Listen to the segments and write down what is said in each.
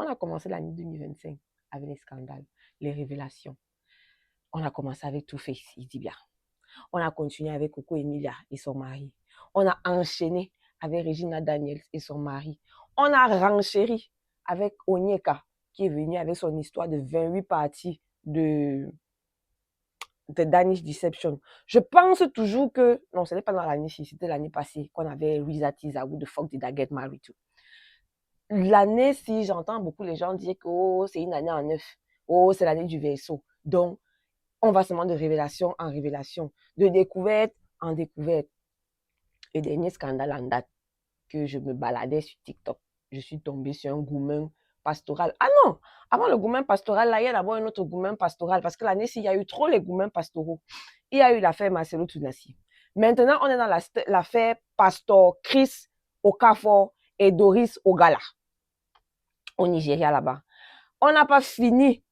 On a commencé l'année 2025 avec les scandales, les révélations. On a commencé avec Two-Face, il dit bien. On a continué avec Coco Emilia et son mari. On a enchaîné avec Regina Daniels et son mari. On a renchéri avec Onyeka, qui est venu avec son histoire de 28 parties de Danish Deception. Je pense toujours que, non, ce n'est pas dans l'année, c'était l'année passée qu'on avait Risa Tiza, Who the fuck did I get married to? L'année, si j'entends beaucoup les gens dire que oh, c'est une année en neuf, oh, c'est l'année du Verseau. Donc, on va seulement de révélation en révélation, de découverte en découverte. Le dernier scandale en date, que je me baladais sur TikTok, je suis tombée sur un goumen pastoral. Ah non, avant le goumen pastoral, là, il y a d'abord un autre goumen pastoral, parce que l'année-ci, il y a eu trop les goumens pastoraux. Il y a eu l'affaire Marcelo Tunassi. Maintenant, on est dans l'affaire Pastor Chris Okafor et Doris Ogala, au Nigeria là-bas. On n'a pas fini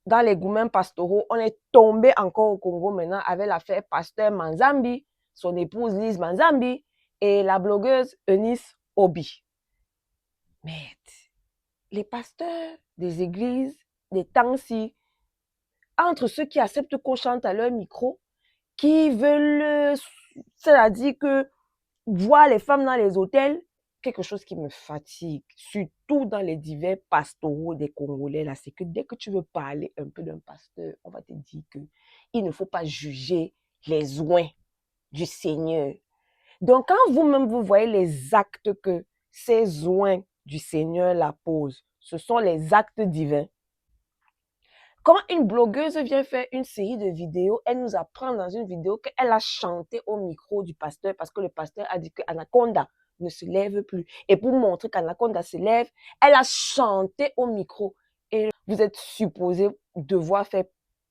dans les goumens pastoraux, on est tombé encore au Congo maintenant avec l'affaire Pasteur Manzambi, son épouse Lise Manzambi et la blogueuse Eunice Obi. Mais les pasteurs des églises, des temps-ci, entre ceux qui acceptent qu'on chante à leur micro, qui veulent, c'est-à-dire que voir les femmes dans les hôtels, quelque chose qui me fatigue, surtout dans les divers pastoraux des Congolais, là, c'est que dès que tu veux parler un peu d'un pasteur, on va te dire que il ne faut pas juger les oins du Seigneur. Donc, quand vous-même, vous voyez les actes que ces oins du Seigneur la posent, ce sont les actes divins. Quand une blogueuse vient faire une série de vidéos, elle nous apprend dans une vidéo qu'elle a chanté au micro du pasteur parce que le pasteur a dit que Anaconda ne se lève plus. Et pour montrer qu'Anaconda se lève, elle a chanté au micro. Et vous êtes supposé devoir faire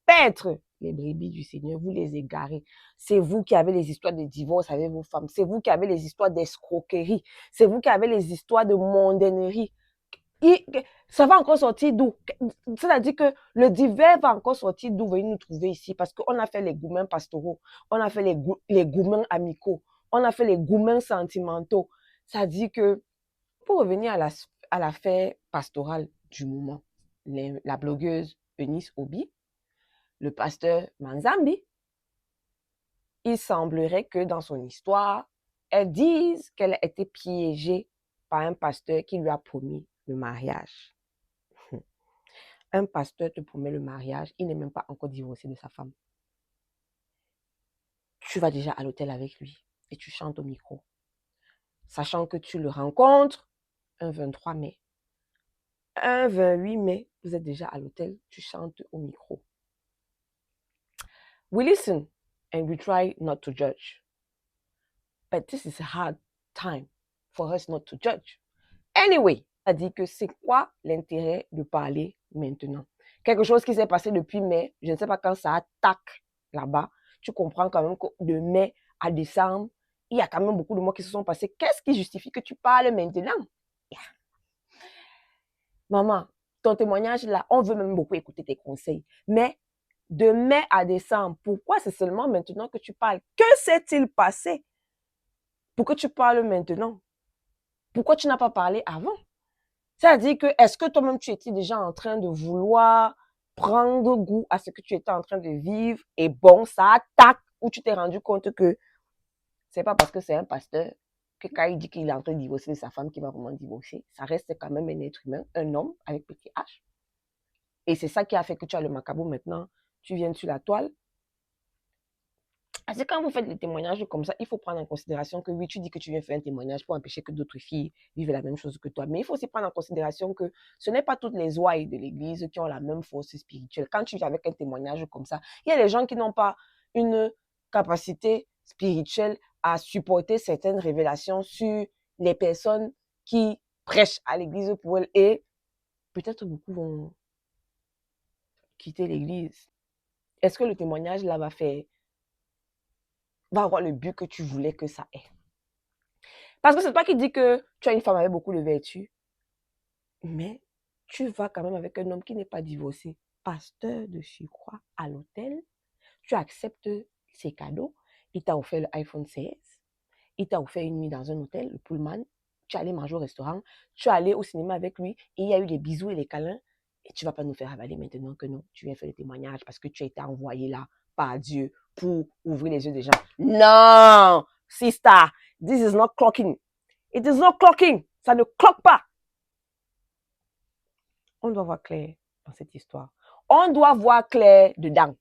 paître les brebis du Seigneur, vous les égarez. C'est vous qui avez les histoires de divorce avec vos femmes. C'est vous qui avez les histoires d'escroquerie. C'est vous qui avez les histoires de mondainerie. Ça va encore sortir d'où? C'est-à-dire que le divers va encore sortir d'où? Venez nous trouver ici parce qu'on a fait les goumens pastoraux, on a fait les goumens amicaux, on a fait les goumens sentimentaux. C'est-à-dire que, pour revenir à l'affaire pastorale du moment, la blogueuse Eunice Obi, le pasteur Manzambi, il semblerait que dans son histoire, elle dise qu'elle a été piégée par un pasteur qui lui a promis le mariage. Un pasteur te promet le mariage, il n'est même pas encore divorcé de sa femme. Tu vas déjà à l'hôtel avec lui et tu chantes au micro. Sachant que tu le rencontres un 23 mai. Un 28 mai, vous êtes déjà à l'hôtel, tu chantes au micro. We listen and we try not to judge. But this is a hard time for us not to judge. Anyway, ça dit que c'est quoi l'intérêt de parler maintenant? Quelque chose qui s'est passé depuis mai, je ne sais pas quand ça attaque là-bas, tu comprends quand même que de mai à décembre, il y a quand même beaucoup de mois qui se sont passés. Qu'est-ce qui justifie que tu parles maintenant? Yeah. Maman, ton témoignage là, on veut même beaucoup écouter tes conseils. Mais de mai à décembre, pourquoi c'est seulement maintenant que tu parles? Que s'est-il passé pour que tu parles maintenant? Pourquoi tu n'as pas parlé avant? C'est-à-dire que, est-ce que toi-même, tu étais déjà en train de vouloir prendre goût à ce que tu étais en train de vivre et bon, ça attaque ou tu t'es rendu compte que c'est pas parce que c'est un pasteur que quand il dit qu'il est en train de divorcer de sa femme qu'il va vraiment divorcer. Ça reste quand même un être humain, un homme avec petit H. Et c'est ça qui a fait que tu as le macabre maintenant. Tu viens sur la toile. Parce que quand vous faites des témoignages comme ça, il faut prendre en considération que oui, tu dis que tu viens faire un témoignage pour empêcher que d'autres filles vivent la même chose que toi. Mais il faut aussi prendre en considération que ce n'est pas toutes les ouailles de l'église qui ont la même force spirituelle. Quand tu viens avec un témoignage comme ça, il y a des gens qui n'ont pas une capacité spirituelle à supporter certaines révélations sur les personnes qui prêchent à l'église pour elles. Et peut-être beaucoup vont quitter l'église. Est-ce que le témoignage là va avoir le but que tu voulais que ça ait? Parce que c'est pas qui dit que tu as une femme avec beaucoup de vertus, mais tu vas quand même avec un homme qui n'est pas divorcé, pasteur de surcroît à l'hôtel, tu acceptes ses cadeaux, il t'a offert l'iPhone 16, il t'a offert une nuit dans un hôtel, le Pullman, tu es allé manger au restaurant, tu es allé au cinéma avec lui, et il y a eu des bisous et des câlins, et tu ne vas pas nous faire avaler maintenant que non, tu viens faire des témoignages parce que tu as été envoyé là par Dieu pour ouvrir les yeux des gens. Non, sister, this is not clocking. It is not clocking. Ça ne cloque pas. On doit voir clair dans cette histoire. On doit voir clair dedans.